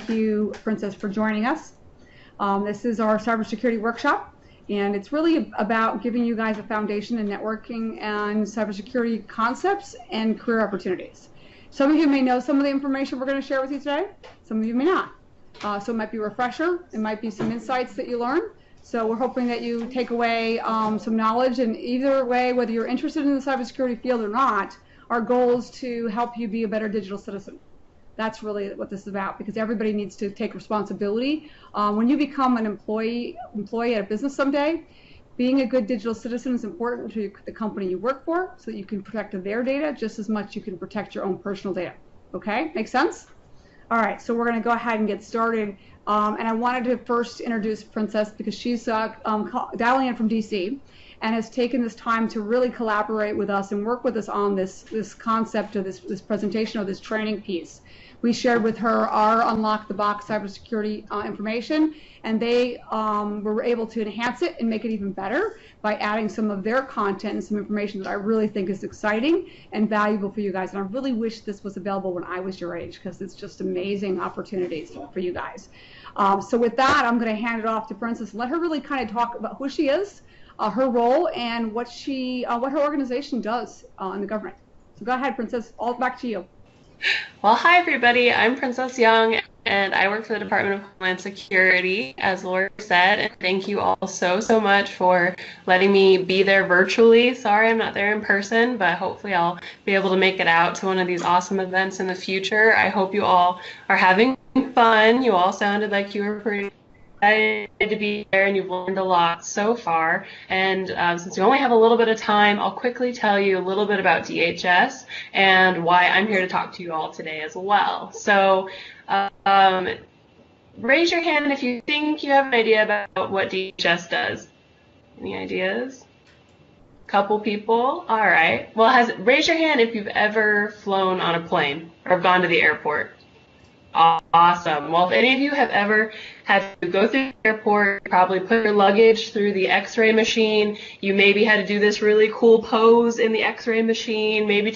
thank you, Princess, for joining us. This is our cybersecurity workshop, and it's really about giving you guys a foundation in networking and cybersecurity concepts and career opportunities. Some of you may know some of the information we're going to share with you today. Some of you may not. So it might be a refresher. It might be some insights that you learn. So we're hoping that you take away some knowledge, and either way, whether you're interested in the cybersecurity field or not, our goal is to help you be a better digital citizen. That's really what this is about, because everybody needs to take responsibility. When you become an employee at a business someday, being a good digital citizen is important to the company you work for, so that you can protect their data just as much as you can protect your own personal data. Okay, make sense? All right, so we're going to go ahead and get started. And I wanted to first introduce Princess because she's dialing in from DC and has taken this time to really collaborate with us and work with us on this concept of this presentation or this training piece. We shared with her our Unlock the Box cybersecurity information, and they were able to enhance it and make it even better by adding some of their content and some information that I really think is exciting and valuable for you guys. And I really wish this was available when I was your age, because it's just amazing opportunities for you guys. So with that, I'm going to hand it off to Princess. Let her really kind of talk about who she is, her role, and what her organization does in the government. So go ahead, Princess. All back to you. Well, hi everybody, I'm Princess Young, and I work for the Department of Homeland Security, as Lori said, and thank you all so much for letting me be there virtually. Sorry I'm not there in person, but hopefully I'll be able to make it out to one of these awesome events in the future. I hope you all are having fun. You all sounded like you were pretty excited to be there, and you've learned a lot so far. And since we only have a little bit of time, I'll quickly tell you a little bit about DHS and why I'm here to talk to you all today as well. So raise your hand if you think you have an idea about what DHS does. Any ideas? Couple people? All right. Well, raise your hand if you've ever flown on a plane or gone to the airport. Awesome. Well, if any of you have ever had to go through the airport, probably put your luggage through the x-ray machine, you maybe had to do this really cool pose in the x-ray machine, maybe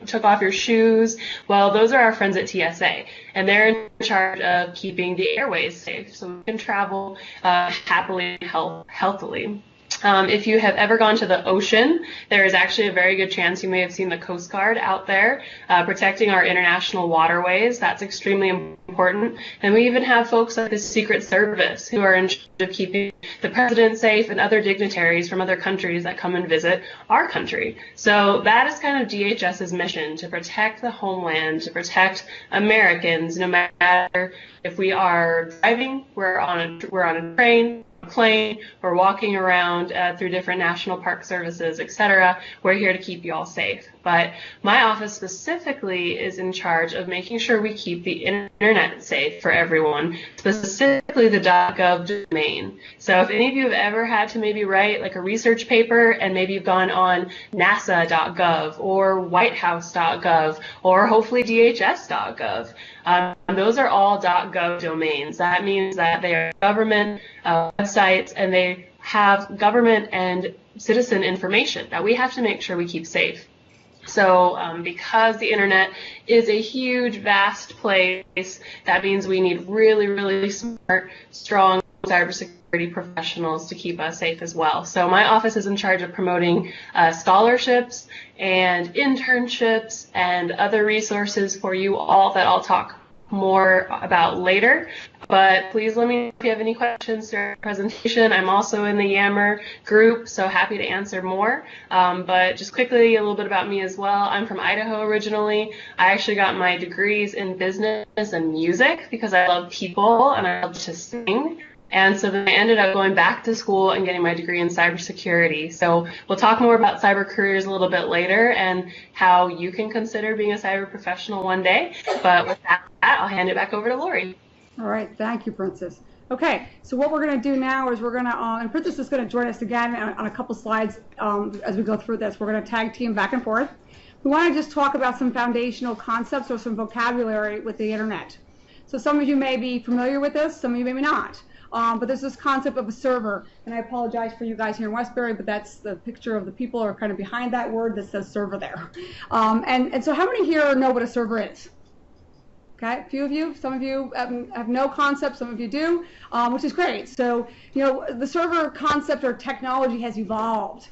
took off your shoes. Well, those are our friends at TSA, and they're in charge of keeping the airways safe so we can travel happily and healthily. If you have ever gone to the ocean, there is actually a very good chance you may have seen the Coast Guard out there protecting our international waterways. That's extremely important. And we even have folks like the Secret Service who are in charge of keeping the president safe and other dignitaries from other countries that come and visit our country. So that is kind of DHS's mission, to protect the homeland, to protect Americans, no matter if we are driving, we're on a train, plane, or walking around through different national park services, etc. We're here to keep you all safe. But my office specifically is in charge of making sure we keep the internet safe for everyone, specifically the .gov domain. So if any of you have ever had to maybe write like a research paper, and maybe you've gone on nasa.gov or whitehouse.gov or hopefully dhs.gov, those are all .gov domains. That means that they are government websites, and they have government and citizen information that we have to make sure we keep safe. So because the internet is a huge, vast place, that means we need really smart, strong cybersecurity professionals to keep us safe as well. So my office is in charge of promoting scholarships and internships and other resources for you all that I'll talk more about later. But please let me know if you have any questions during the presentation. I'm also in the Yammer group, so happy to answer more. But just quickly, a little bit about me as well. I'm from Idaho originally. I actually got my degrees in business and music because I love people and I love to sing. And so then I ended up going back to school and getting my degree in cybersecurity. So we'll talk more about cyber careers a little bit later and how you can consider being a cyber professional one day. But with that, I'll hand it back over to Lori. All right, thank you, Princess. Okay, so what we're going to do now is we're going to, and Princess is going to join us again on a couple slides as we go through this. We're going to tag team back and forth. We want to just talk about some foundational concepts or some vocabulary with the internet. So some of you may be familiar with this, some of you maybe not. But there's this concept of a server, and I apologize for you guys here in Westbury, but that's the picture of the people are kind of behind that word that says server there. And so how many here know what a server is? Okay, a few of you, some of you have no concept, some of you do, which is great. So, the server concept or technology has evolved.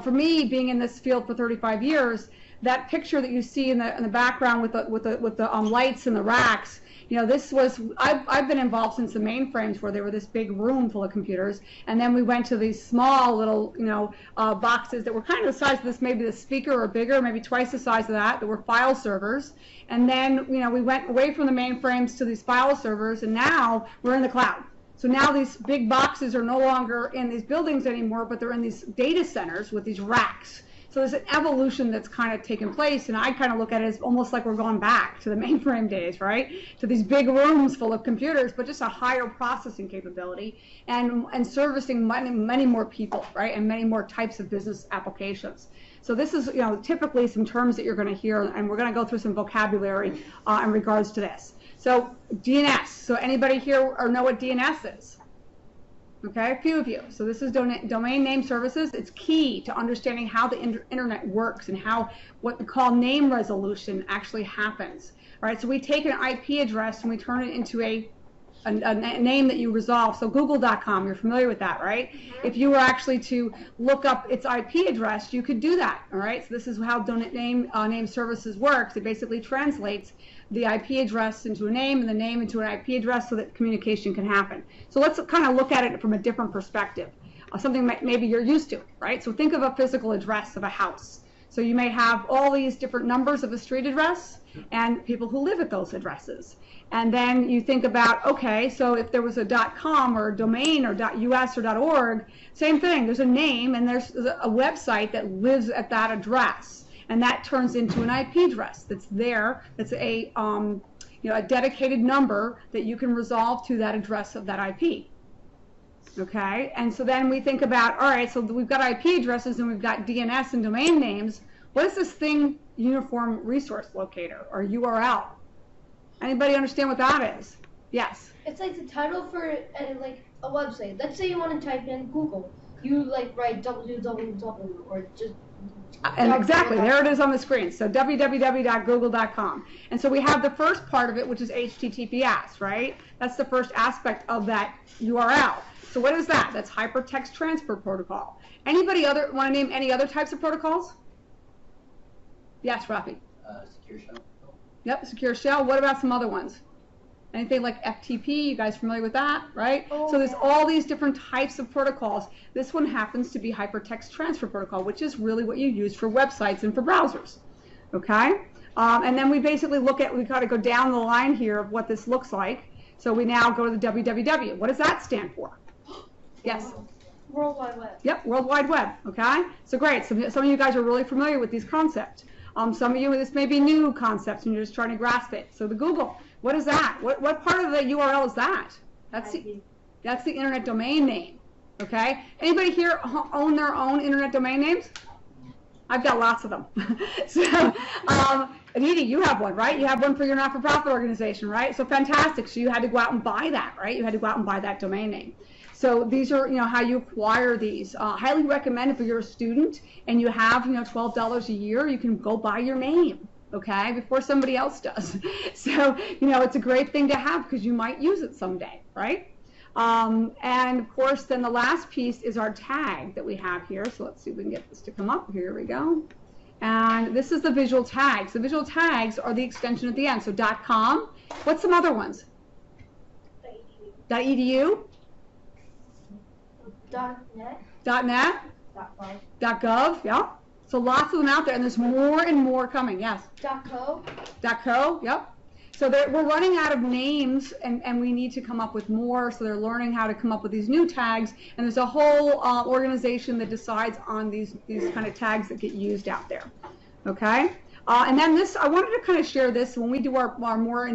For me, being in this field for 35 years, that picture that you see in the background with the lights and the racks, I've been involved since the mainframes, where they were this big room full of computers, and then we went to these small little boxes that were kind of the size of this, maybe the speaker or bigger, maybe twice the size of that were file servers. And then we went away from the mainframes to these file servers, and now we're in the cloud. So now these big boxes are no longer in these buildings anymore, but they're in these data centers with these racks. So there's an evolution that's kind of taken place, and I kind of look at it as almost like we're going back to the mainframe days, right? To these big rooms full of computers, but just a higher processing capability and servicing many more people, right? And many more types of business applications. So this is, typically some terms that you're going to hear, and we're going to go through some vocabulary in regards to this. So DNS. So anybody here or know what DNS is? Okay, a few of you. So this is domain name services. It's key to understanding how the internet works and how what we call name resolution actually happens. All right, so we take an IP address and we turn it into a name that you resolve. So google.com, you're familiar with that, right? If you were actually to look up its IP address, you could do that, all right? So this is how name services works. It basically translates the IP address into a name and the name into an IP address so that communication can happen. So let's kind of look at it from a different perspective, something maybe you're used to, right? So think of a physical address of a house. So you may have all these different numbers of a street address and people who live at those addresses. And then you think about, okay, so if there was a .com or a domain or .us or .org, same thing. There's a name and there's a website that lives at that address. And that turns into an IP address that's there. That's a dedicated number that you can resolve to that address of that IP. Okay, and so then we think about, all right, so we've got IP addresses and we've got DNS and domain names. What is this thing, Uniform Resource Locator, or URL? Anybody understand what that is? Yes. It's like the title for like a website. Let's say you want to type in Google. You write www or just. And exactly, there it is on the screen. So www.google.com. And so we have the first part of it, which is HTTPS, right? That's the first aspect of that URL. So what is that? That's Hypertext Transfer Protocol. Anybody want to name any other types of protocols? Yes, Rafi. Secure shell. Yep, secure shell. What about some other ones? Anything like FTP, you guys familiar with that, right? Oh, so there's all these different types of protocols. This one happens to be Hypertext Transfer Protocol, which is really what you use for websites and for browsers, okay? And then we basically we got to go down the line here of what this looks like. So we now go to the www. What does that stand for? Yes? World Wide Web. Yep, World Wide Web, okay? So great, some of you guys are really familiar with these concepts. Some of you, this may be new concepts and you're just trying to grasp it. So the Google, what is that? What part of the URL is that? That's the internet domain name, okay? Anybody here own their own internet domain names? I've got lots of them. So, Anita, you have one, right? You have one for your not-for-profit organization, right? So fantastic. So you had to go out and buy that, right? You had to go out and buy that domain name. So these are, how you acquire these. Highly recommend if you're a student and you have, $12 a year, you can go buy your name, okay, before somebody else does. So, it's a great thing to have because you might use it someday, right? And of course, then the last piece is our tag that we have here. So let's see if we can get this to come up. Here we go. And this is the visual tags. The visual tags are the extension at the end. So .com. What's some other ones? .edu. .net. .net. .gov. .gov, yeah. So lots of them out there, and there's more and more coming, yes. .co. .co, yep. So we're running out of names, and we need to come up with more, so they're learning how to come up with these new tags, and there's a whole organization that decides on these kind of tags that get used out there, okay? And then I wanted to kind of share this. When we do our more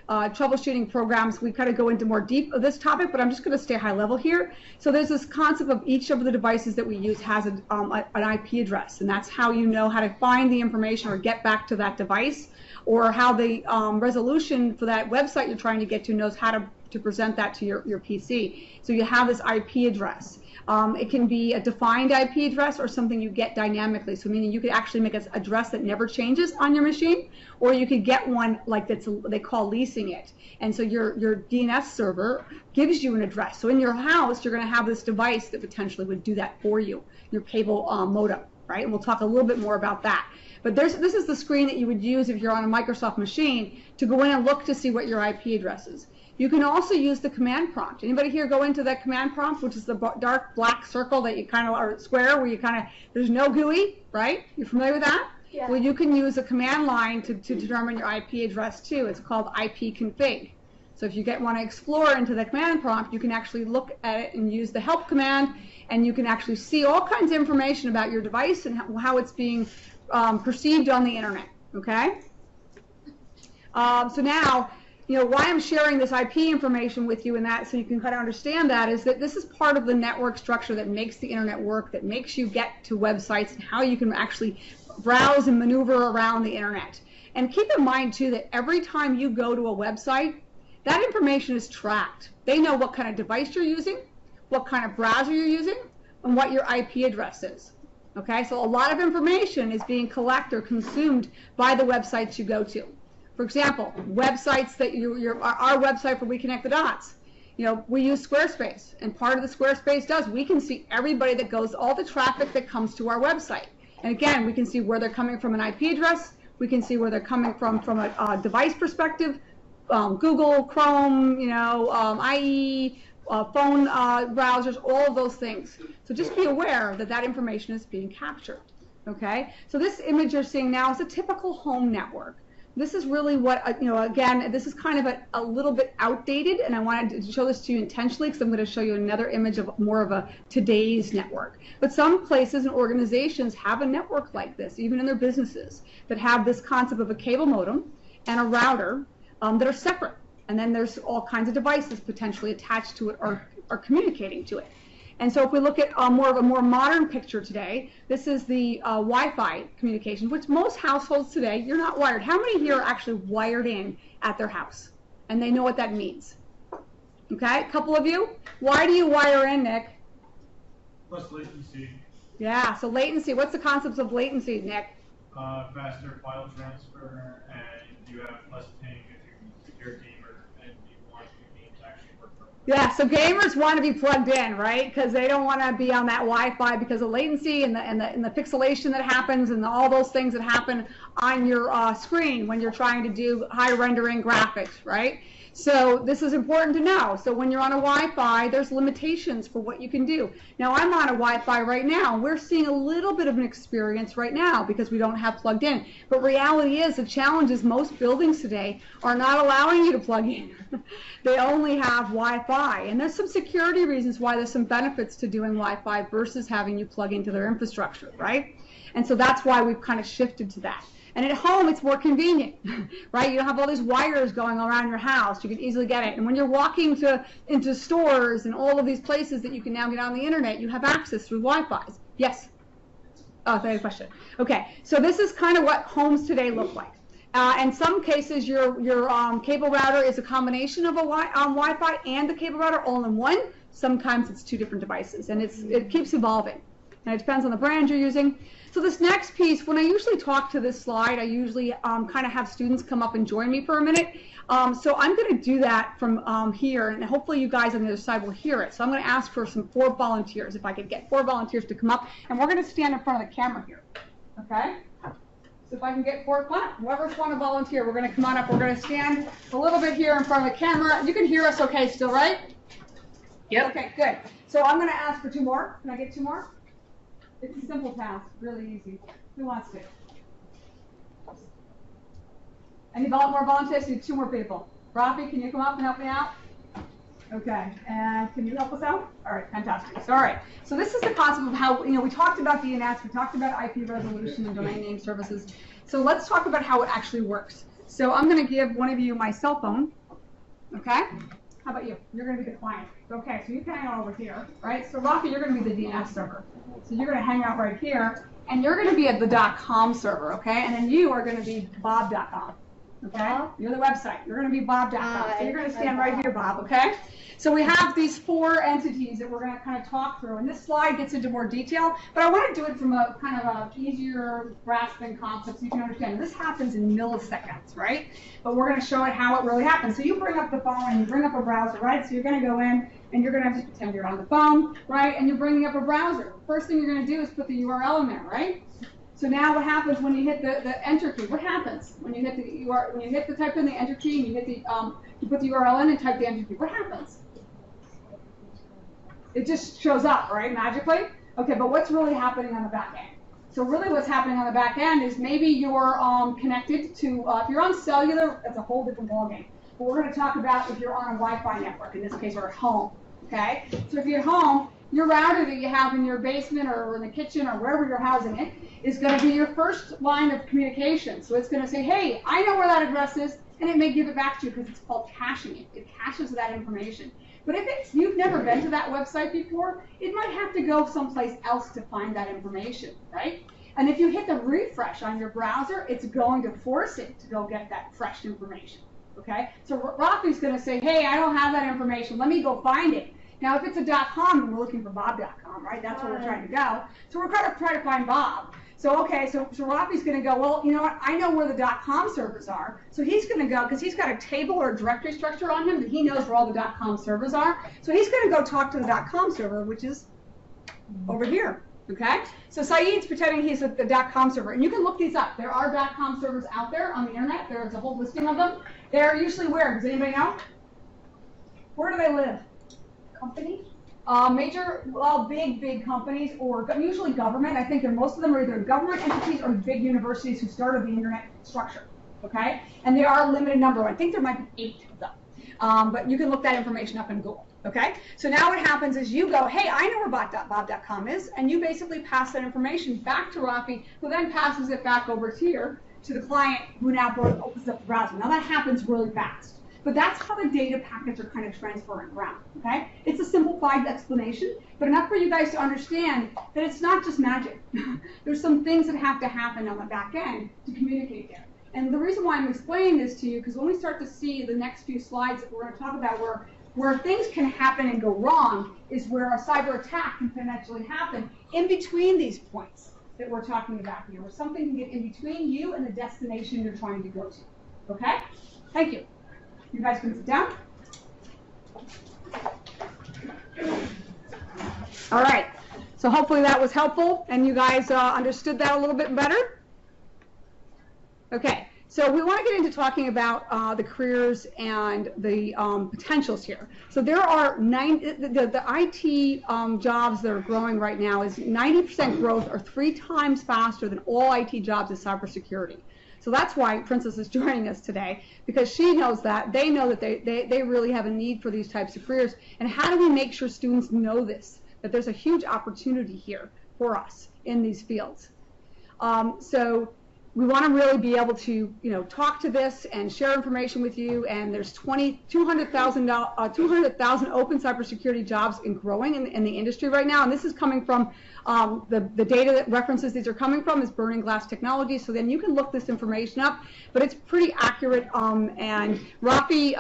troubleshooting programs, we kind of go into more deep of this topic, but I'm just going to stay high level here. So there's this concept of each of the devices that we use has an IP address, and that's how you know how to find the information or get back to that device, or how the resolution for that website you're trying to get to knows how to to present that to your PC. So you have this IP address. It can be a defined IP address or something you get dynamically. So meaning you could actually make an address that never changes on your machine, or you could get one like they call leasing it. And so your DNS server gives you an address. So in your house, you're going to have this device that potentially would do that for you, your cable modem, right? And we'll talk a little bit more about that. But this is the screen that you would use if you're on a Microsoft machine to go in and look to see what your IP address is. You can also use the command prompt. Anybody here go into that command prompt, which is the dark black circle that you kind of, or square where you kind of, there's no GUI, right? You're familiar with that? Yeah. Well, you can use a command line to determine your IP address too. It's called ipconfig. So if you want to explore into the command prompt, you can actually look at it and use the help command, and you can actually see all kinds of information about your device and how it's being perceived on the internet, okay? So now, why I'm sharing this IP information with you and that, so you can kind of understand that, is that this is part of the network structure that makes the internet work, that makes you get to websites and how you can actually browse and maneuver around the internet. And keep in mind too that every time you go to a website, that information is tracked. They know what kind of device you're using, what kind of browser you're using, and what your IP address is. Okay, so a lot of information is being collected or consumed by the websites you go to. For example, websites that our website for We Connect the Dots, we use Squarespace, and part of the Squarespace does, we can see everybody that goes, all the traffic that comes to our website. And again, we can see where they're coming from an IP address, we can see where they're coming from a device perspective, Google, Chrome, IE, phone browsers, all of those things. So just be aware that that information is being captured, okay? So this image you're seeing now is a typical home network. This is really what, again, this is kind of a little bit outdated, and I wanted to show this to you intentionally because I'm going to show you another image of more of a today's network. But some places and organizations have a network like this, even in their businesses, that have this concept of a cable modem and a router that are separate. And then there's all kinds of devices potentially attached to it or communicating to it. And so if we look at more of a more modern picture today, this is the Wi-Fi communication, which most households today, you're not wired. How many here are actually wired in at their house? And they know what that means. Okay, a couple of you? Why do you wire in, Nick? Less latency. Yeah, so latency. What's the concepts of latency, Nick? Faster file transfer, and you have less ping if you're a gamer and you want your game to actually work properly. Yeah, so gamers want to be plugged in, right? Because they don't want to be on that Wi-Fi because of latency and the pixelation that happens and all those things that happen on your screen when you're trying to do high rendering graphics, right? So this is important to know. So when you're on a Wi-Fi, there's limitations for what you can do. Now I'm on a Wi-Fi right now. We're seeing a little bit of an experience right now because we don't have plugged in. But reality is the challenge is most buildings today are not allowing you to plug in. They only have Wi-Fi. And there's some security reasons why there's some benefits to doing Wi-Fi versus having you plug into their infrastructure, right? And so that's why we've kind of shifted to that. And at home, it's more convenient, right? You don't have all these wires going around your house. You can easily get it. And when you're walking into stores and all of these places that you can now get on the internet, you have access through Wi-Fi's. Yes? Oh, I have a question. Okay, so this is kind of what homes today look like. In some cases, your cable router is a combination of a Wi-Fi and the cable router all in one. Sometimes it's two different devices, and it keeps evolving. And it depends on the brand you're using. So this next piece, when I usually talk to this slide, I usually kind of have students come up and join me for a minute. So I'm going to do that from here, and hopefully you guys on the other side will hear it. So I'm going to ask for 4 volunteers, if I could get 4 volunteers to come up, and we're going to stand in front of the camera here, okay? So if I can get 4, whoever's want to volunteer, we're going to come on up. We're going to stand a little bit here in front of the camera. You can hear us okay still, right? Yep. Okay, good. So I'm going to ask for 2 more. Can I get 2 more? It's a simple task, really easy. Who wants to? Any more volunteers? Need 2 more people. Rafi, can you come up and help me out? Okay, and can you help us out? All right, fantastic. So, all right, so this is the concept of how, we talked about DNS, we talked about IP resolution and domain name services. So let's talk about how it actually works. So I'm going to give one of you my cell phone, okay? How about you? You're going to be the client. Okay, so you can hang out over here, right? So Rafi, you're going to be the DNS server. So you're going to hang out right here, and you're going to be at the .com server, okay? And then you are going to be bob.com, Okay? Bob? You're the website. You're going to be Bob.com. So you're going to stand right Bob. here, Bob, okay? So we have these 4 entities that we're going to kind of talk through, and this slide gets into more detail, but I want to do it from a kind of a easier grasping concept so you can understand. This happens in milliseconds, right? But we're going to show it how it really happens. So you bring up the phone and you bring up a browser, right? So you're going to go in and you're going to have to pretend you're on the phone, right? And you're bringing up a browser. First thing you're going to do is put the URL in there, right? So now what happens when you hit the enter key? What happens when you hit the type in the enter key and you hit the you put the URL in and type the enter key? What happens? It just shows up, right, magically? Okay, but what's really happening on the back end? So really what's happening on the back end is maybe you're connected to, if you're on cellular, that's a whole different ballgame. But we're going to talk about if you're on a Wi-Fi network, in this case, or at home, okay? So if you're at home, your router that you have in your basement or in the kitchen or wherever you're housing it is going to be your first line of communication. So it's going to say, hey, I know where that address is, and it may give it back to you because it's called caching it. It caches that information. But if you've never been to that website before, it might have to go someplace else to find that information, right? And if you hit the refresh on your browser, it's going to force it to go get that fresh information, okay? So Rafi's going to say, hey, I don't have that information. Let me go find it. Now, if it's a .com, we're looking for Bob.com, right? That's where we're trying to go. So we're going to try to find Bob. So, okay, so Rafi's going to go, well, you know what? I know where the .com servers are. So he's going to go, because he's got a table or a directory structure on him that he knows where all the .com servers are. So he's going to go talk to the .com server, which is over here, okay? So Saeed's pretending he's at the .com server. And you can look these up. There are .com servers out there on the internet. There's a whole listing of them. They're usually where? Does anybody know? Where do they live? Company? Big companies, or usually government. I think most of them are either government entities or big universities who started the internet structure, okay? And there are a limited number. I think there might be 8 of them. But you can look that information up in Google, okay? So now what happens is you go, hey, I know where Bob.com is, and you basically pass that information back to Rafi, who then passes it back over here to the client, who now opens up the browser. Now that happens really fast. But that's how the data packets are kind of transferring around, okay? It's a simplified explanation, but enough for you guys to understand that it's not just magic. There's some things that have to happen on the back end to communicate there. And the reason why I'm explaining this to you, because when we start to see the next few slides that we're going to talk about where things can happen and go wrong is where a cyber attack can potentially happen in between these points that we're talking about here, where something can get in between you and the destination you're trying to go to, okay? Thank you. You guys can sit down. All right. So hopefully that was helpful and you guys understood that a little bit better. Okay. So we want to get into talking about the careers and the potentials here. So there are the IT jobs that are growing right now is 90% growth, or 3 times faster than all IT jobs in cybersecurity. So that's why Princess is joining us today, because she knows that, they know that they really have a need for these types of careers. And how do we make sure students know this, that there's a huge opportunity here for us in these fields? So we want to really be able to, talk to this and share information with you. And there's 200,000 open cybersecurity jobs and growing in the industry right now. And this is coming from the data that references these are coming from is Burning Glass Technology. So then you can look this information up, but it's pretty accurate. And Rafi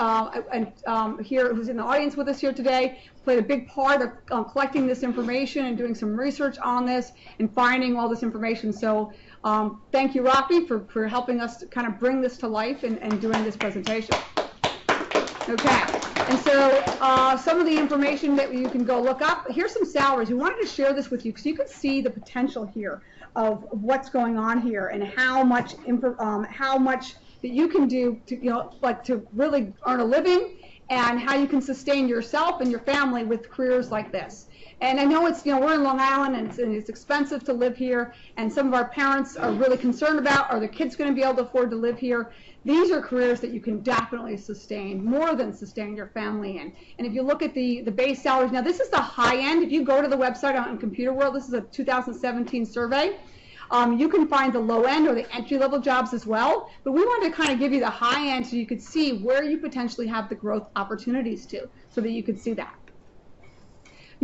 here, who's in the audience with us here today, played a big part of collecting this information and doing some research on this and finding all this information. So thank you, Rafi, for helping us to kind of bring this to life and doing this presentation. Okay, and so some of the information that you can go look up, here's some salaries. We wanted to share this with you because you can see the potential here of what's going on here and how much that you can do to, to really earn a living, and how you can sustain yourself and your family with careers like this. And I know it's, we're in Long Island and it's expensive to live here, and some of our parents are really concerned about, are their kids going to be able to afford to live here? These are careers that you can definitely sustain, more than sustain your family in. And if you look at the base salaries, now this is the high end. If you go to the website on Computer World, this is a 2017 survey. You can find the low end or the entry-level jobs as well, but we wanted to kind of give you the high end so you could see where you potentially have the growth opportunities to, so that you could see that.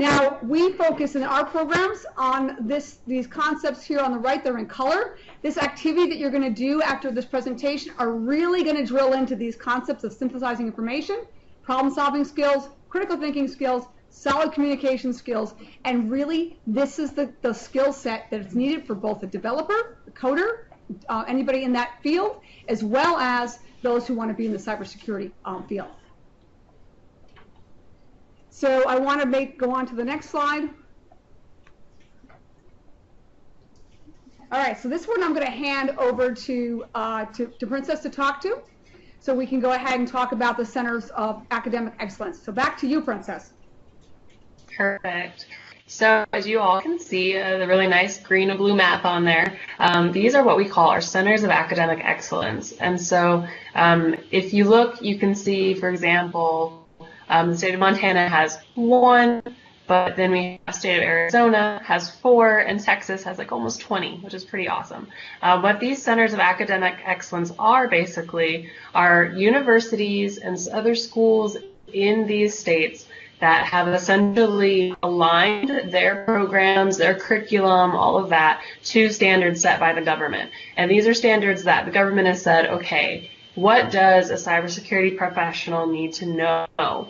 Now, we focus in our programs on these concepts here on the right. They're in color. This activity that you're going to do after this presentation are really going to drill into these concepts of synthesizing information, problem-solving skills, critical thinking skills, solid communication skills, and really this is the skill set that is needed for both the developer, the coder, anybody in that field, as well as those who want to be in the cybersecurity field. So I want to go on to the next slide. All right, so this one I'm going to hand over to Princess to talk to, so we can go ahead and talk about the Centers of Academic Excellence. So back to you, Princess. Perfect. So as you all can see, the really nice green and blue map on there, these are what we call our Centers of Academic Excellence. And so if you look, you can see, for example, the state of Montana has 1, but then we have the state of Arizona has 4, and Texas has like almost 20, which is pretty awesome. What these Centers of Academic Excellence are basically are universities and other schools in these states that have essentially aligned their programs, their curriculum, all of that to standards set by the government. And these are standards that the government has said, okay, what does a cybersecurity professional need to know?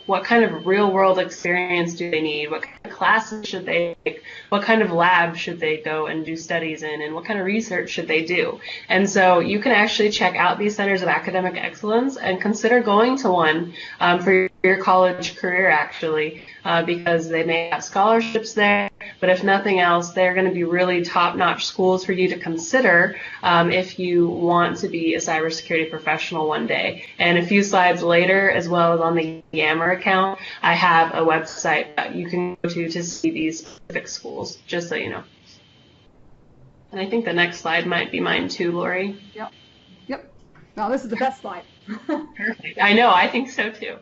What kind of real-world experience do they need? What kind of classes should they take? What kind of lab should they go and do studies in? And what kind of research should they do? And so you can actually check out these Centers of Academic Excellence and consider going to one for your college career, actually, because they may have scholarships there. But if nothing else, they're going to be really top-notch schools for you to consider if you want to be a cybersecurity professional one day. And a few slides later, as well as on the Yammer account, I have a website that you can go to see these specific schools, just so you know. And I think the next slide might be mine too, Lori. Yep. Yep. Well, this is the best slide. Perfect. I know. I think so too.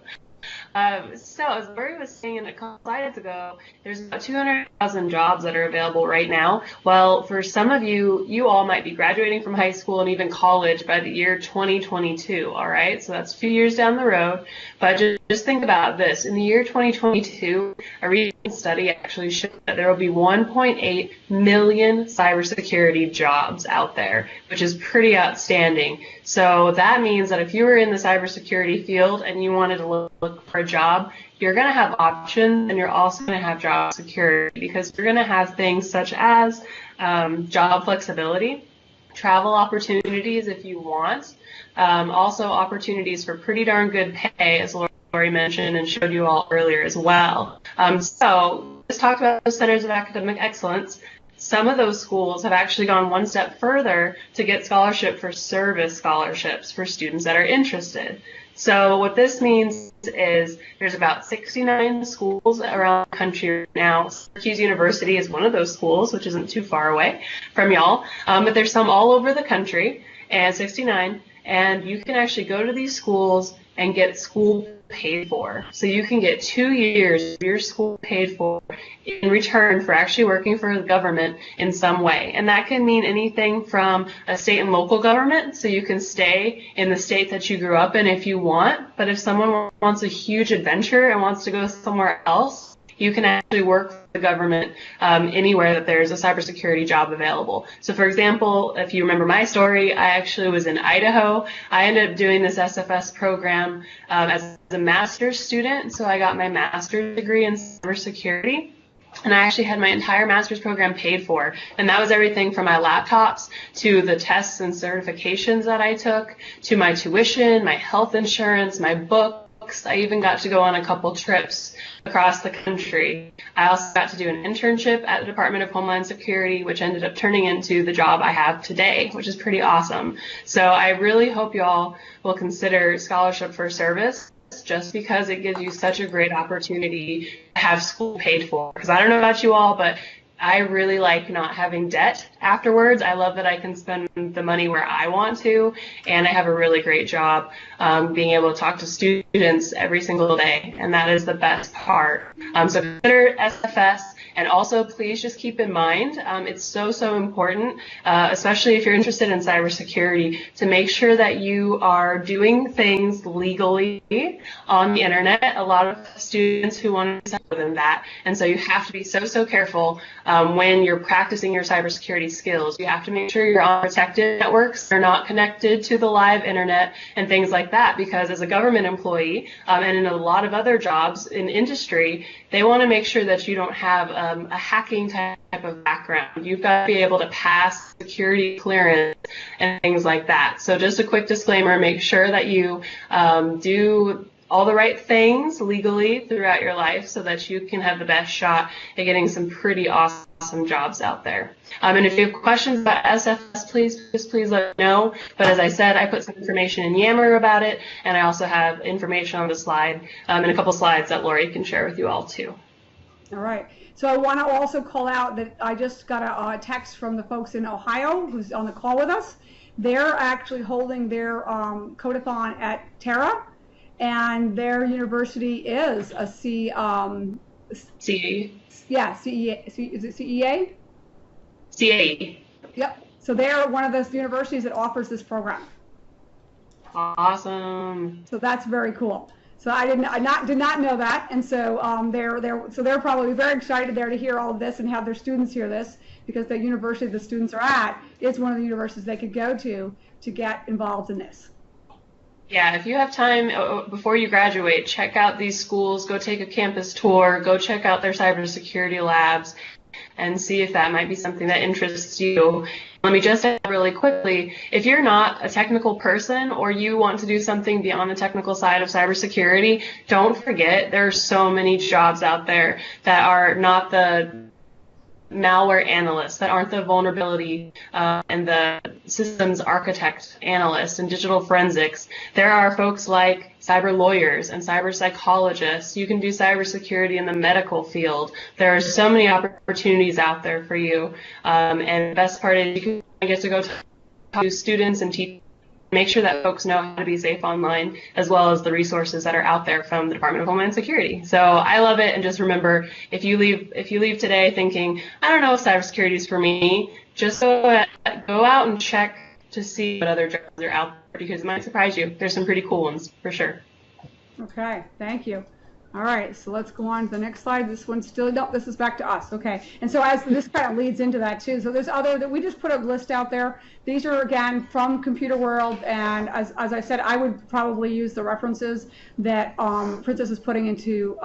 So as Lori was saying a couple slides ago, there's about 200,000 jobs that are available right now. Well, for some of you, you all might be graduating from high school and even college by the year 2022, all right? So that's a few years down the road. But just think about this. In the year 2022, a recent study actually showed that there will be 1.8 million cybersecurity jobs out there, which is pretty outstanding. So that means that if you were in the cybersecurity field and you wanted to look for a job, you're going to have options, and you're also going to have job security, because you're going to have things such as job flexibility, travel opportunities if you want, also opportunities for pretty darn good pay, as Lori mentioned and showed you all earlier as well. So let's talk about the Centers of Academic Excellence. Some of those schools have actually gone one step further to get scholarship for service scholarships for students that are interested. So what this means is there's about 69 schools around the country now. Syracuse University is one of those schools, which isn't too far away from y'all, but there's some all over the country, and 69, and you can actually go to these schools and get school paid for. So you can get 2 years of your school paid for in return for actually working for the government in some way. And that can mean anything from a state and local government, so you can stay in the state that you grew up in if you want. But if someone wants a huge adventure and wants to go somewhere else, you can actually work for the government anywhere that there's a cybersecurity job available. So for example, if you remember my story, I actually was in Idaho. I ended up doing this SFS program as a master's student. So I got my master's degree in cybersecurity. And I actually had my entire master's program paid for. And that was everything from my laptops to the tests and certifications that I took, to my tuition, my health insurance, my books. I even got to go on a couple trips across the country. I also got to do an internship at the Department of Homeland Security, which ended up turning into the job I have today, which is pretty awesome. So I really hope you all will consider scholarship for service, just because it gives you such a great opportunity to have school paid for. Because I don't know about you all, but I really like not having debt afterwards. I love that I can spend the money where I want to, and I have a really great job being able to talk to students every single day, and that is the best part. So consider SFS And also, please just keep in mind, it's so important, especially if you're interested in cybersecurity, to make sure that you are doing things legally on the internet. A lot of students who want to do more than that, and so you have to be so careful when you're practicing your cybersecurity skills. You have to make sure you're on protected networks, they're not connected to the live internet and things like that, because as a government employee and in a lot of other jobs in industry, they want to make sure that you don't have a hacking type of background. You've got to be able to pass security clearance and things like that. So just a quick disclaimer, make sure that you do all the right things legally throughout your life so that you can have the best shot at getting some pretty awesome jobs out there. And if you have questions about SFS, please let me know. But as I said, I put some information in Yammer about it, and I also have information on the slide and a couple slides that Lori can share with you all too. All right. So I want to also call out that I just got a text from the folks in Ohio who's on the call with us. They're actually holding their codeathon at Terra, and their university is a CEA. Yeah, CEA. Is it CEA? CAE. Yep. So they're one of those universities that offers this program. Awesome. So that's very cool. So I did not know that, and so they're probably very excited there to hear all of this and have their students hear this, because the university the students are at is one of the universities they could go to get involved in this. Yeah, if you have time before you graduate, check out these schools, go take a campus tour, go check out their cybersecurity labs, and see if that might be something that interests you. Let me just add really quickly, if you're not a technical person or you want to do something beyond the technical side of cybersecurity, don't forget there are so many jobs out there that are not the malware analysts, that aren't the vulnerability and the systems architect analysts and digital forensics. There are folks like cyber lawyers and cyber psychologists. You can do cybersecurity in the medical field. There are so many opportunities out there for you. And the best part is you can get to go talk to students and teach. Make sure that folks know how to be safe online, as well as the resources that are out there from the Department of Homeland Security. So I love it, and just remember, if you leave today thinking, I don't know if cybersecurity is for me, just go out and check to see what other jobs are out there, because it might surprise you. There's some pretty cool ones for sure. Okay, thank you. All right, so let's go on to the next slide. This one's still, no, this is back to us. Okay, and so as this kind of leads into that too. So there's other that we just put a list out there. These are again from Computer World, and as I said, I would probably use the references that Princess is putting into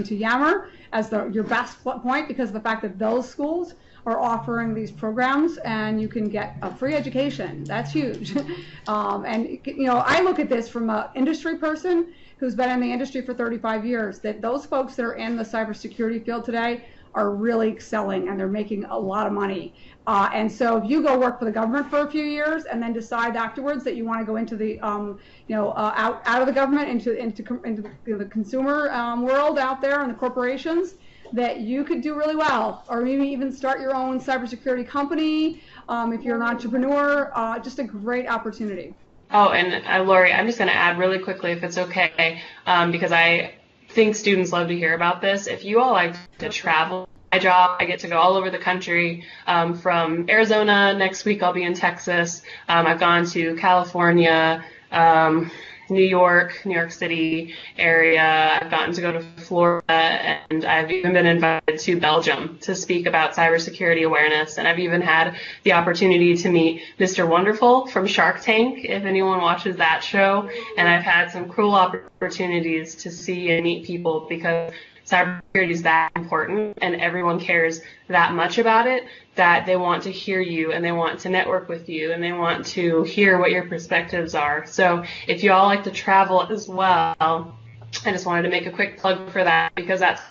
Yammer as your best point, because of the fact that those schools are offering these programs and you can get a free education. That's huge. And you know, I look at this from an industry person who's been in the industry for 35 years, that those folks that are in the cybersecurity field today are really excelling and they're making a lot of money. And so if you go work for the government for a few years and then decide afterwards that you want to go into the, out of the government into the consumer world out there and the corporations, that you could do really well, or maybe even start your own cybersecurity company if you're an entrepreneur. Just a great opportunity. Oh, and Lori, I'm just going to add really quickly, if it's okay, because I think students love to hear about this. If you all like to travel, my job, I get to go all over the country. From Arizona, next week I'll be in Texas. I've gone to California, New York City area. I've gotten to go to Florida, and I've even been invited to Belgium to speak about cybersecurity awareness. And I've even had the opportunity to meet Mr. Wonderful from Shark Tank, if anyone watches that show. And I've had some cool opportunities to see and meet people, because cybersecurity is that important and everyone cares that much about it that they want to hear you and they want to network with you and they want to hear what your perspectives are. So if you all like to travel as well, I just wanted to make a quick plug for that, because that's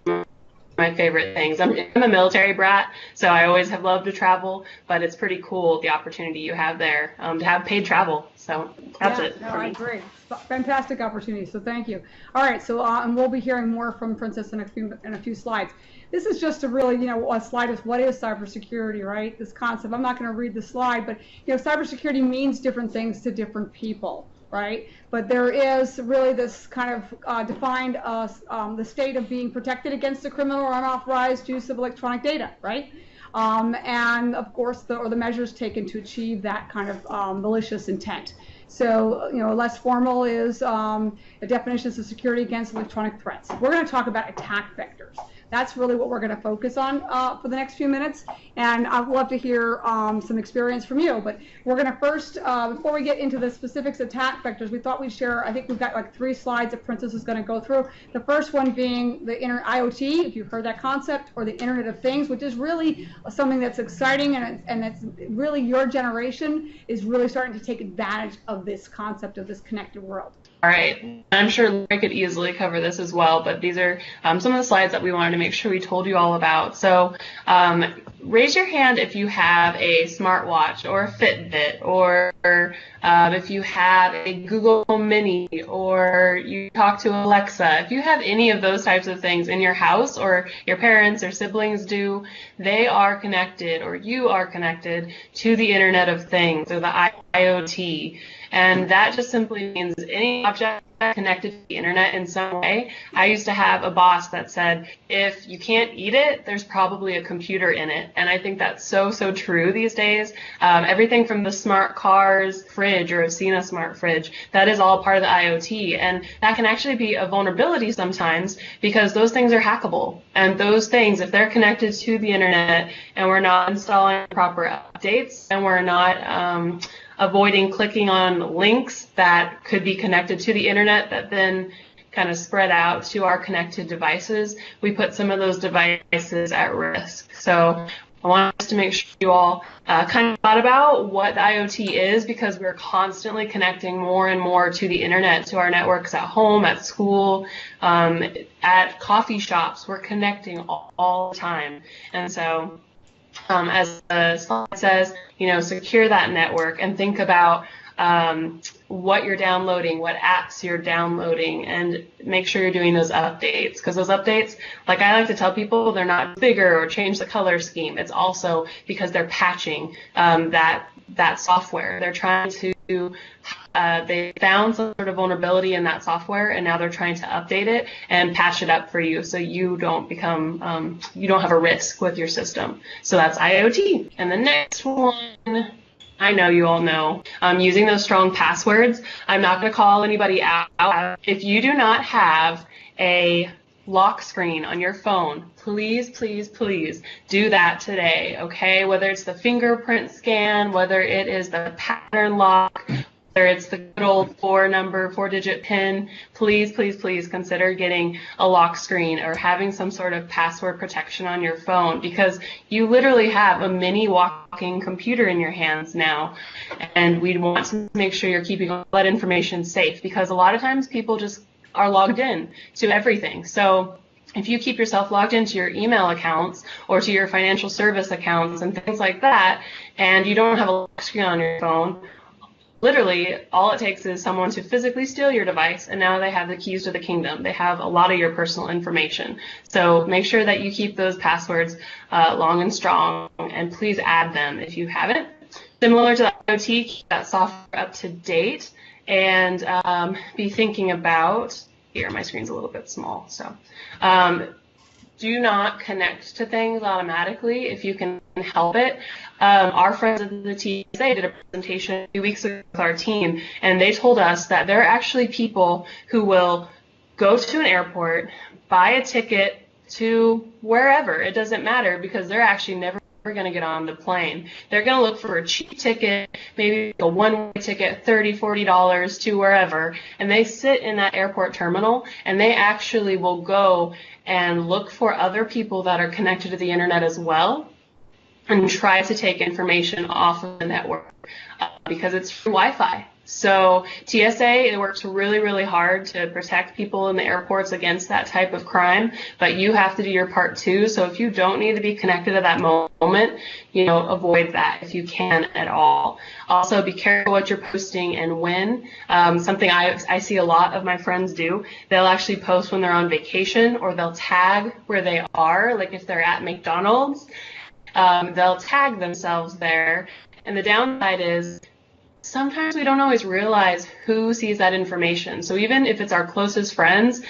my favorite things. I'm a military brat, so I always have loved to travel, but it's pretty cool the opportunity you have there to have paid travel. So that's it. No, I agree. Fantastic opportunity. So thank you. All right. So and we'll be hearing more from Princess in a few slides. This is just a really, a slide is what is cybersecurity, right? This concept. I'm not going to read the slide, but cybersecurity means different things to different people. right? But there is really this kind of defined the state of being protected against the criminal or unauthorized use of electronic data, right? And of course, the measures taken to achieve that kind of malicious intent. So, less formal is a definition of security against electronic threats. We're going to talk about attack vectors. That's really what we're going to focus on for the next few minutes. And I'd love to hear some experience from you. But we're going to first, before we get into the specifics of attack vectors, we thought we'd share, I think we've got like 3 slides that Princess is going to go through. The first one being the IoT, if you've heard that concept, or the Internet of Things, which is really something that's exciting, and it's really your generation is really starting to take advantage of this concept of this connected world. All right. I'm sure I could easily cover this as well, but these are some of the slides that we wanted to make sure we told you all about. So raise your hand if you have a smartwatch or a Fitbit, or if you have a Google Home Mini, or you talk to Alexa. If you have any of those types of things in your house, or your parents or siblings do, they are connected, or you are connected to the Internet of Things, or the IoT. And that just simply means any object connected to the internet in some way. I used to have a boss that said, if you can't eat it, there's probably a computer in it. And I think that's so true these days. Everything from the smart car's fridge, or I've seen a smart fridge, that is all part of the IoT. And that can actually be a vulnerability sometimes, because those things are hackable. And those things, if they're connected to the internet and we're not installing proper updates, and we're not avoiding clicking on links that could be connected to the internet that then kind of spread out to our connected devices, we put some of those devices at risk. So I want us to make sure you all kind of thought about what the IoT is, because we're constantly connecting more and more to the internet, to our networks at home, at school, at coffee shops. We're connecting all the time. And so as the slide says, secure that network and think about what you're downloading, what apps you're downloading, and make sure you're doing those updates. Because those updates, like I like to tell people, they're not bigger or change the color scheme. It's also because they're patching that software. They're trying to they found some sort of vulnerability in that software, and now they're trying to update it and patch it up for you, so you don't become you don't have a risk with your system. So that's IoT. And the next one, I know you all know, using those strong passwords. I'm not going to call anybody out. If you do not have a lock screen on your phone, please do that today, okay? Whether it's the fingerprint scan, whether it is the pattern lock, whether it's the good old 4-digit PIN, please consider getting a lock screen or having some sort of password protection on your phone, because you literally have a mini walking computer in your hands now, and we want to make sure you're keeping all that information safe, because a lot of times people just are logged in to everything. So if you keep yourself logged into your email accounts or to your financial service accounts and things like that, and you don't have a lock screen on your phone, literally all it takes is someone to physically steal your device, and now they have the keys to the kingdom. They have a lot of your personal information. So make sure that you keep those passwords long and strong, and please add them if you haven't. Similar to the IoT, keep that software up to date, and be thinking about, here my screen's a little bit small, so do not connect to things automatically if you can help it. Our friends at the TSA did a presentation a few weeks ago with our team, and they told us that there are actually people who will go to an airport, buy a ticket to wherever, it doesn't matter, because they're actually never going to get on the plane. They're going to look for a cheap ticket, maybe a one-way ticket, $30, $40 to wherever, and they sit in that airport terminal, and they actually will go and look for other people that are connected to the internet as well, and try to take information off of the network because it's free Wi-Fi. So TSA, it works really hard to protect people in the airports against that type of crime, but you have to do your part too. So if you don't need to be connected at that moment, avoid that if you can at all. Also, be careful what you're posting and when. Something I see a lot of my friends do, they'll actually post when they're on vacation, or they'll tag where they are, like if they're at McDonald's, they'll tag themselves there. And the downside is, sometimes we don't always realize who sees that information. So even if it's our closest friends,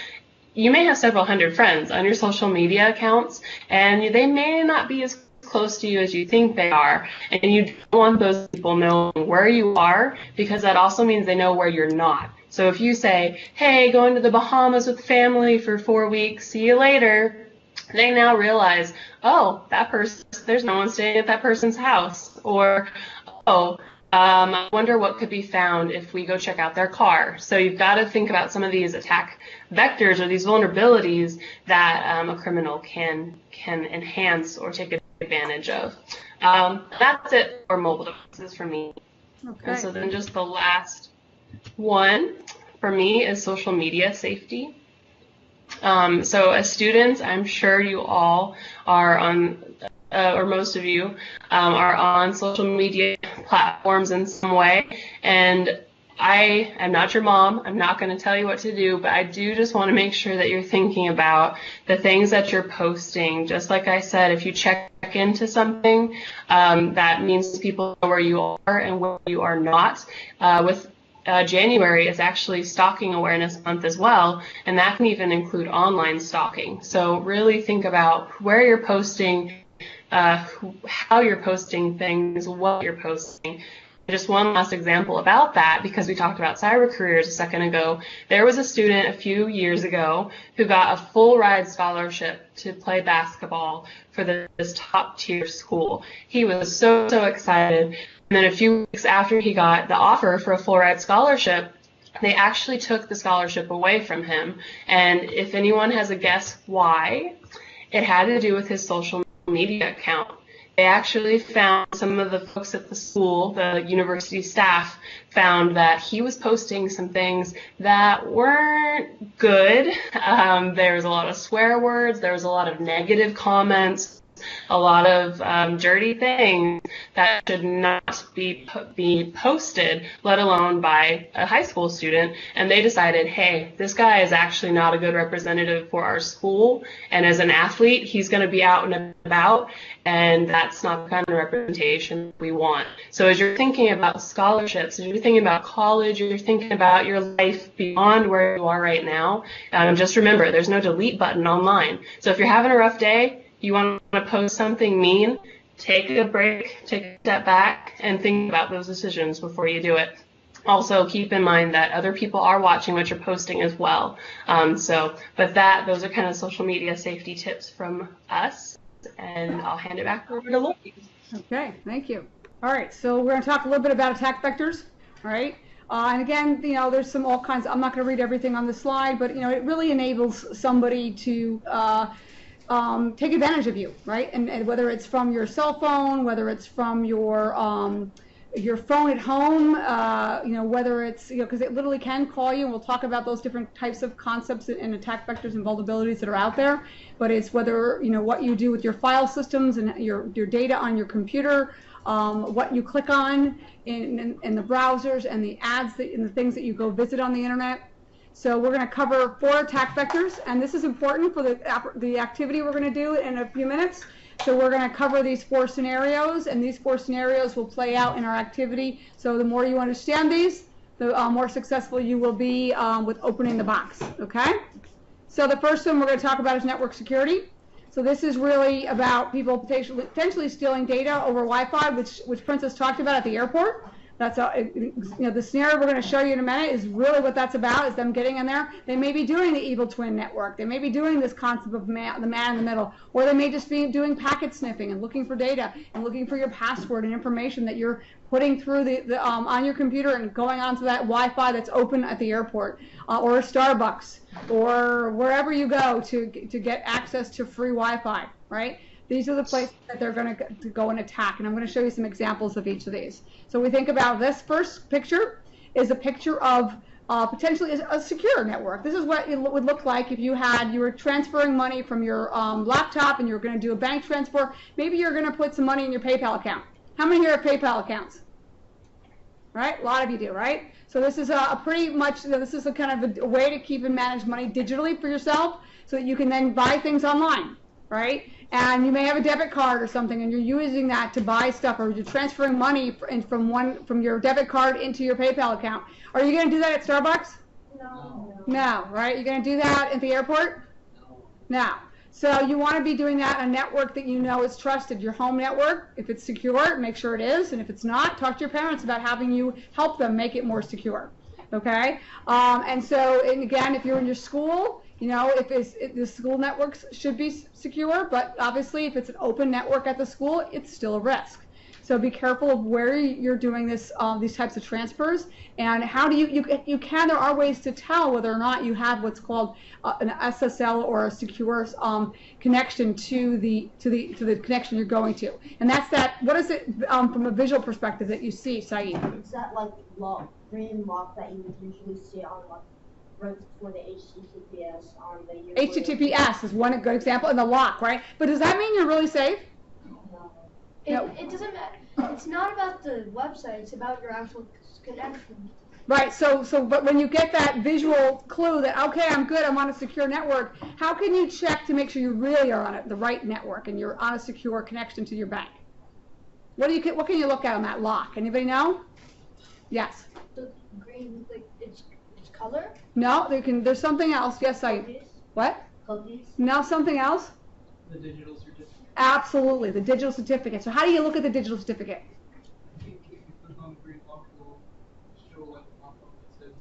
you may have several hundred friends on your social media accounts, and they may not be as close to you as you think they are, and you don't want those people knowing where you are, because that also means they know where you're not. So if you say, hey, going to the Bahamas with family for 4 weeks, see you later, they now realize, oh, that person, there's no one staying at that person's house, or, oh, I wonder what could be found if we go check out their car. So you've got to think about some of these attack vectors or these vulnerabilities that a criminal can enhance or take advantage of. That's it for mobile devices for me. Okay. And so then just the last one for me is social media safety. So as students, I'm sure you all are on, or most of you are on social media platforms in some way. And I am not your mom. I'm not going to tell you what to do, but I do just want to make sure that you're thinking about the things that you're posting. Just like I said, if you check into something, that means people know where you are and where you are not. With January is actually Stalking Awareness Month as well, and that can even include online stalking. So really think about where you're posting, how you're posting things, what you're posting. Just one last example about that, because we talked about cyber careers a second ago. There was a student a few years ago who got a full ride scholarship to play basketball for this top tier school. He was so excited. And then a few weeks after he got the offer for a full ride scholarship, they actually took the scholarship away from him. And if anyone has a guess why, it had to do with his social media account. They actually found, some of the folks at the school, the university staff, found that he was posting some things that weren't good. There was a lot of swear words, there was a lot of negative comments, a lot of dirty things that should not be posted, let alone by a high school student. And they decided, hey, this guy is actually not a good representative for our school, and as an athlete, he's going to be out and about, and that's not the kind of representation we want. So as you're thinking about scholarships, as you're thinking about college, you're thinking about your life beyond where you are right now, just remember, there's no delete button online. So if you're having a rough day, you want to post something mean, take a break, take a step back, and think about those decisions before you do it. Also, keep in mind that other people are watching what you're posting as well. Those are kind of social media safety tips from us, and I'll hand it back over to Lori. Okay, thank you. All right, so we're going to talk a little bit about attack vectors, all right? And again, there's all kinds, I'm not going to read everything on the slide, but, it really enables somebody to take advantage of you, right? And whether it's from your cell phone, whether it's from your phone at home, whether it's, because it literally can call you, and we'll talk about those different types of concepts and attack vectors and vulnerabilities that are out there, but it's whether, what you do with your file systems and your data on your computer, what you click on in the browsers and the ads and the things that you go visit on the internet. So we're going to cover 4 attack vectors, and this is important for the activity we're going to do in a few minutes. So we're going to cover these 4 scenarios, and these 4 scenarios will play out in our activity. So the more you understand these, the more successful you will be with opening the box, okay? So the first one we're going to talk about is network security. So this is really about people potentially stealing data over Wi-Fi, which Princess talked about at the airport. That's the scenario we're going to show you in a minute is really what that's about, is them getting in there. They may be doing the evil twin network. They may be doing this concept of the man in the middle, or they may just be doing packet sniffing and looking for data and looking for your password and information that you're putting through on your computer and going onto that Wi-Fi that's open at the airport, or a Starbucks, or wherever you go to get access to free Wi-Fi, right? These are the places that they're going to go and attack, and I'm going to show you some examples of each of these. So we think about this first picture is a picture of potentially a secure network. This is what it would look like if you were transferring money from your laptop and you were going to do a bank transfer. Maybe you're going to put some money in your PayPal account. How many here have PayPal accounts? Right? A lot of you do, right? So this is this is a kind of a way to keep and manage money digitally for yourself so that you can then buy things online. right? And you may have a debit card or something, and you're using that to buy stuff, or you're transferring money from your debit card into your PayPal account. Are you going to do that at Starbucks? No. No, right? You're going to do that at the airport? No. So you want to be doing that on a network that you know is trusted. Your home network, if it's secure, make sure it is. And if it's not, talk to your parents about having you help them make it more secure. Okay? And again, if you're in your school, you know, if the school networks should be secure, but obviously if it's an open network at the school, it's still a risk. So be careful of where you're doing this, these types of transfers, and how do there are ways to tell whether or not you have what's called an SSL or a secure connection to the connection you're going to. And that's that. What is it from a visual perspective that you see, Saeed? It's that like green lock that you would usually see on like right before the HTTPS on the HTTPS is one good example, and the lock, right? But does that mean you're really safe? No. It doesn't matter. It's not about the website. It's about your actual connection. Right. But when you get that visual clue that, okay, I'm good, I'm on a secure network, how can you check to make sure you really are on the right network and you're on a secure connection to your bank? What can you look at on that lock? Anybody know? Yes. The green, like its color. No. There's something else. Yes, Cookies. What? Cookies. No, something else. The digital certificate. Absolutely, the digital certificate. So how do you look at the digital certificate? If you click on the green lock, it will show like a pop-up that says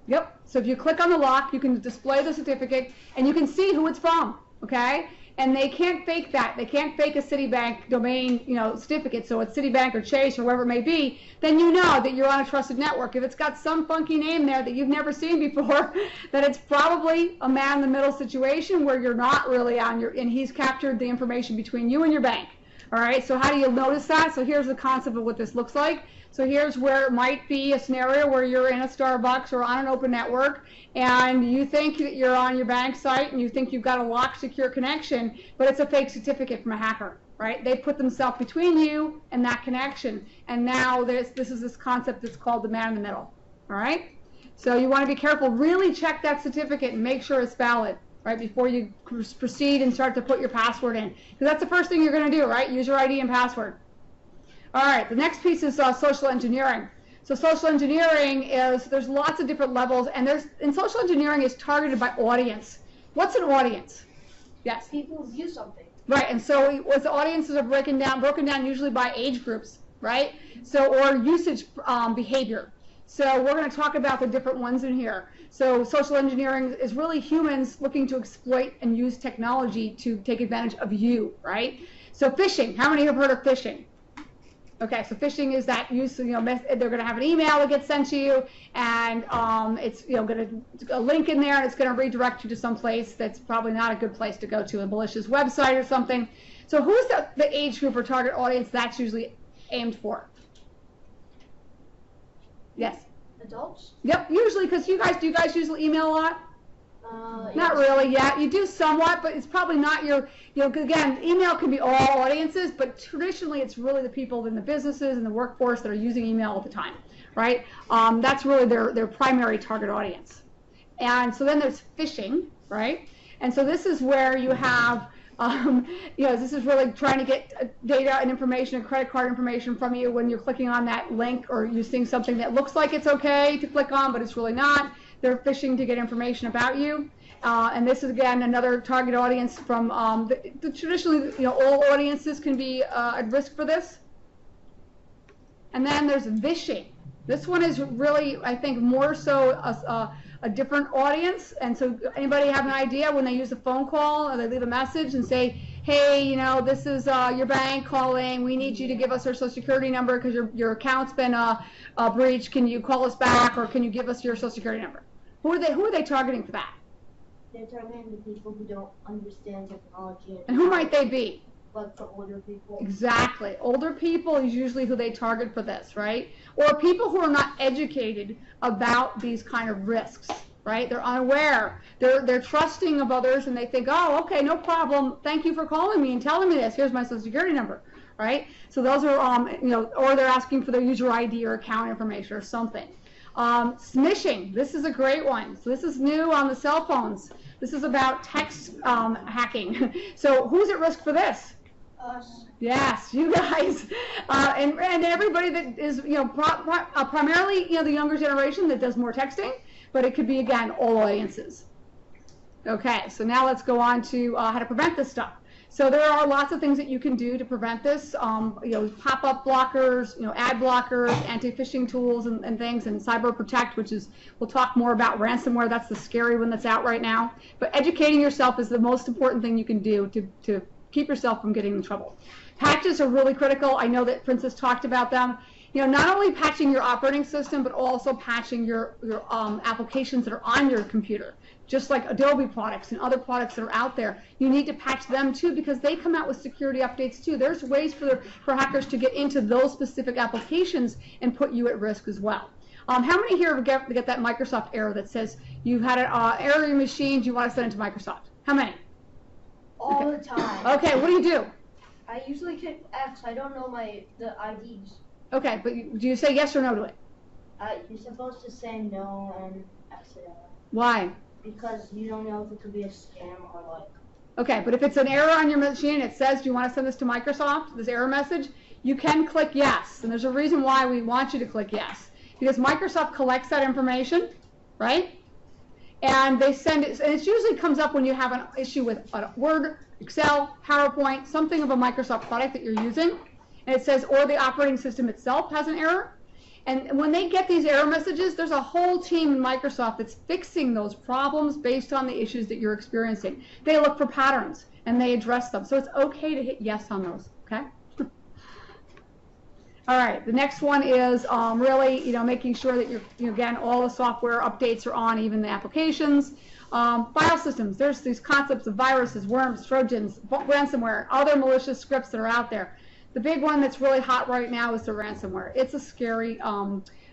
Yep. So if you click on the lock, you can display the certificate, and you can see who it's from. Okay. And they can't fake that. They can't fake a Citibank domain, certificate. So it's Citibank or Chase or wherever it may be. Then you know that you're on a trusted network. If it's got some funky name there that you've never seen before, then it's probably a man-in-the-middle situation where you're not really and he's captured the information between you and your bank. All right. So how do you notice that? So here's the concept of what this looks like. So here's where it might be a scenario where you're in a Starbucks or on an open network, and you think that you're on your bank site and you think you've got a locked, secure connection, but it's a fake certificate from a hacker, right? They put themselves between you and that connection, and now this is this concept that's called the man in the middle, all right? So you want to be careful. Really check that certificate and make sure it's valid, right, before you proceed and start to put your password in, because that's the first thing you're going to do, right? Use your ID and password. All right, the next piece is social engineering. So social engineering there's lots of different levels, and social engineering is targeted by audience. What's an audience? Yes? People who view something. Right, and so the audiences are broken down usually by age groups, right? So, or usage behavior. So we're going to talk about the different ones in here. So social engineering is really humans looking to exploit and use technology to take advantage of you, right? So phishing, how many have heard of phishing? Okay, so phishing is that use. They're going to have an email that gets sent to you, and it's going to a link in there, and it's going to redirect you to some place that's probably not a good place to go to, a malicious website or something. So who's the age group or target audience that's usually aimed for? Yes. Adults. Yep, usually, because do you guys usually email a lot? Not really yet. You do somewhat, but it's probably not your, again, email can be all audiences, but traditionally it's really the people in the businesses and the workforce that are using email all the time, right? That's really their primary target audience. And so then there's phishing, right? And so this is where you have, this is really trying to get data and information and credit card information from you when you're clicking on that link, or you're seeing something that looks like it's okay to click on, but it's really not. They're phishing to get information about you. And this is, again, another target audience from traditionally, all audiences can be at risk for this. And then there's vishing. This one is really, I think, more so a different audience. And so anybody have an idea when they use a phone call or they leave a message and say, hey, this is your bank calling. We need you to give us our social security number because your account's been breached. Can you call us back, or can you give us your social security number? Who are they targeting for that? They're targeting the people who don't understand technology. And who might they be? Like for older people. Exactly. Older people is usually who they target for this, right? Or people who are not educated about these kind of risks, right? They're unaware. They're trusting of others, and they think, oh, okay, no problem. Thank you for calling me and telling me this. Here's my social security number, right? So those are, or they're asking for their user ID or account information or something. Smishing. This is a great one. So this is new on the cell phones. This is about text hacking. So who's at risk for this? Us. Yes, you guys, and everybody that is, primarily, the younger generation that does more texting, but it could be, again, all audiences. Okay, so now let's go on to how to prevent this stuff. So there are lots of things that you can do to prevent this, pop-up blockers, ad blockers, anti-phishing tools and things, and Cyber Protect, which is, we'll talk more about ransomware. That's the scary one that's out right now. But educating yourself is the most important thing you can do to keep yourself from getting in trouble. Patches are really critical. I know that Princess talked about them. Not only patching your operating system, but also patching your applications that are on your computer. Just like Adobe products and other products that are out there, you need to patch them too, because they come out with security updates too. There's ways for hackers to get into those specific applications and put you at risk as well. How many here get that Microsoft error that says you've had an error in your machines, you want to send it to Microsoft? How many? All the time. Okay, what do? I usually click X. I don't know the IDs. Okay, but do you say yes or no to it? You're supposed to say no and exit out. Why? Because you don't know if it could be a scam or like. Okay, but if it's an error on your machine, it says, do you want to send this to Microsoft, this error message, you can click yes. And there's a reason why we want you to click yes. Because Microsoft collects that information, right? And they send it, and it usually comes up when you have an issue with Word, Excel, PowerPoint, something of a Microsoft product that you're using. And it says, or the operating system itself has an error. And when they get these error messages, there's a whole team in Microsoft that's fixing those problems based on the issues that you're experiencing. They look for patterns and they address them. So it's okay to hit yes on those, okay? All right, the next one is really, making sure that again, all the software updates are on, even the applications. File systems, there's these concepts of viruses, worms, trojans, ransomware, other malicious scripts that are out there. The big one that's really hot right now is the ransomware. It's a scary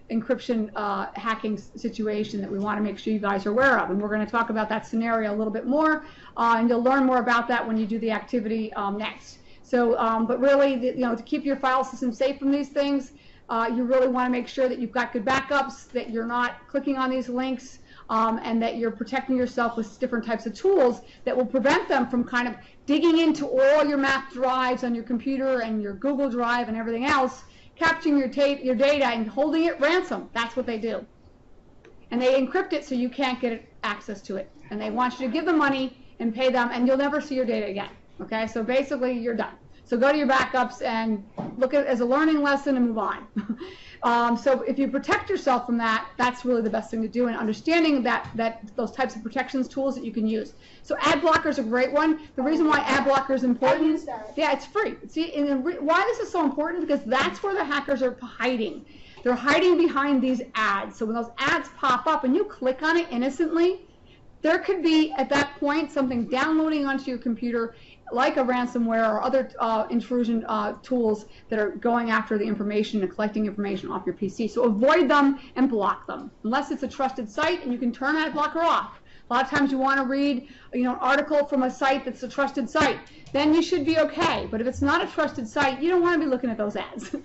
encryption hacking situation that we want to make sure you guys are aware of. And we're going to talk about that scenario a little bit more, and you'll learn more about that when you do the activity next. So, but really, to keep your file system safe from these things, you really want to make sure that you've got good backups, that you're not clicking on these links, and that you're protecting yourself with different types of tools that will prevent them from kind of digging into all your map drives on your computer and your Google Drive and everything else, capturing your data and holding it ransom. That's what they do. And they encrypt it so you can't get access to it. And they want you to give them money and pay them, and you'll never see your data again. Okay, so basically you're done. So go to your backups and look at it as a learning lesson and move on. So if you protect yourself from that, that's really the best thing to do, and understanding that those types of protections tools that you can use. So ad blocker is a great one. The reason why ad blocker is important, I use that. yeah, it's free. See, and why this is so important, because that's where the hackers are hiding. They're hiding behind these ads. So when those ads pop up and you click on it innocently, there could be, at that point, something downloading onto your computer like a ransomware or other intrusion tools that are going after the information and collecting information off your PC. So avoid them and block them, unless it's a trusted site and you can turn ad blocker off. A lot of times you want to read an article from a site that's a trusted site. Then you should be okay. But if it's not a trusted site, you don't want to be looking at those ads.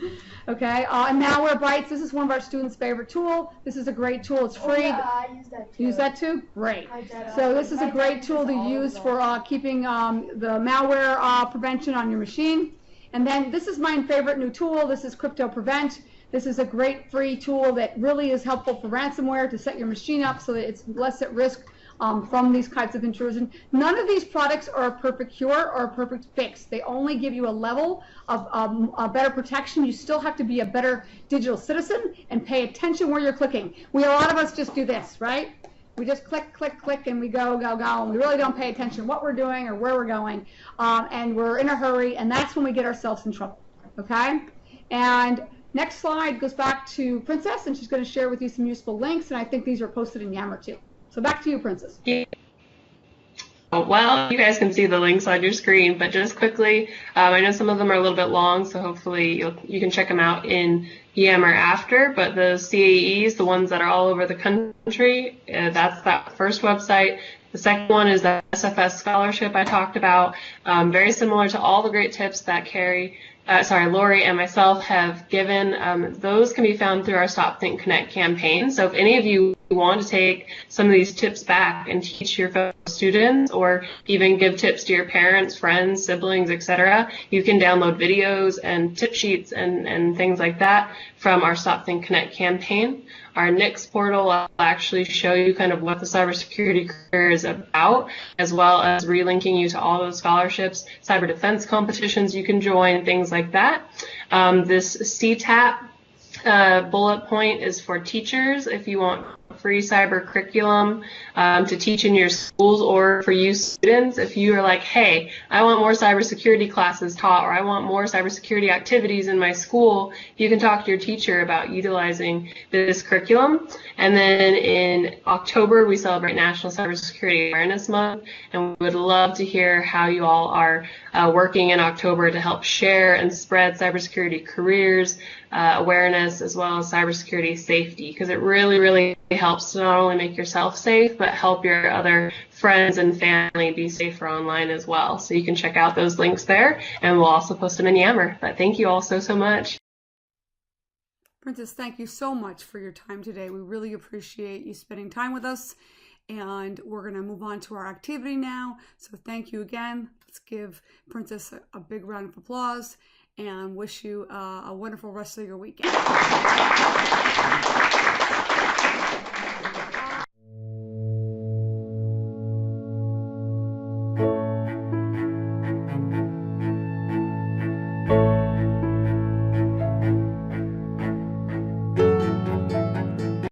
Okay? And Malwarebytes, this is one of our students' favorite tool. This is a great tool. It's free. Oh, yeah, I use that too. Use that too? Great. So this is a great tool to use for keeping the malware prevention on your machine. And then this is my favorite new tool. This is Crypto Prevent. This is a great free tool that really is helpful for ransomware to set your machine up so that it's less at risk from these kinds of intrusion. None of these products are a perfect cure or a perfect fix. They only give you a level of better protection. You still have to be a better digital citizen and pay attention where you're clicking. A lot of us just do this, right? We just click, click, click, and we go, go, go, and we really don't pay attention to what we're doing or where we're going, and we're in a hurry, and that's when we get ourselves in trouble, okay? And next slide goes back to Princess, and she's going to share with you some useful links, and I think these are posted in Yammer too. So back to you, Princess. Yeah. Well, you guys can see the links on your screen, but just quickly, I know some of them are a little bit long, so hopefully you can check them out in Yammer after, but the CAEs, the ones that are all over the country, that's that first website. The second one is the SFS scholarship I talked about, very similar to all the great tips that Lori and myself have given. Those can be found through our Stop Think Connect campaign. So if any of you you want to take some of these tips back and teach your fellow students, or even give tips to your parents, friends, siblings, etc., you can download videos and tip sheets and things like that from our Stop Think Connect campaign. Our Nix portal will actually show you kind of what the cybersecurity career is about, as well as relinking you to all those scholarships, cyber defense competitions you can join, things like that. This CTAP bullet point is for teachers if you want free cyber curriculum to teach in your schools, or for you students if you are like, hey, I want more cybersecurity classes taught, or I want more cybersecurity activities in my school, you can talk to your teacher about utilizing this curriculum. And then in October, we celebrate National Cybersecurity Awareness Month, and we would love to hear how you all are working in October to help share and spread cybersecurity careers, awareness, as well as cybersecurity safety, because it really, really helps to not only make yourself safe, but help your other friends and family be safer online as well. So you can check out those links there, and we'll also post them in Yammer. But thank you all so much. Princess, thank you so much for your time today. We really appreciate you spending time with us, and we're going to move on to our activity now. So thank you again. Let's give Princess a big round of applause and wish you a wonderful rest of your weekend.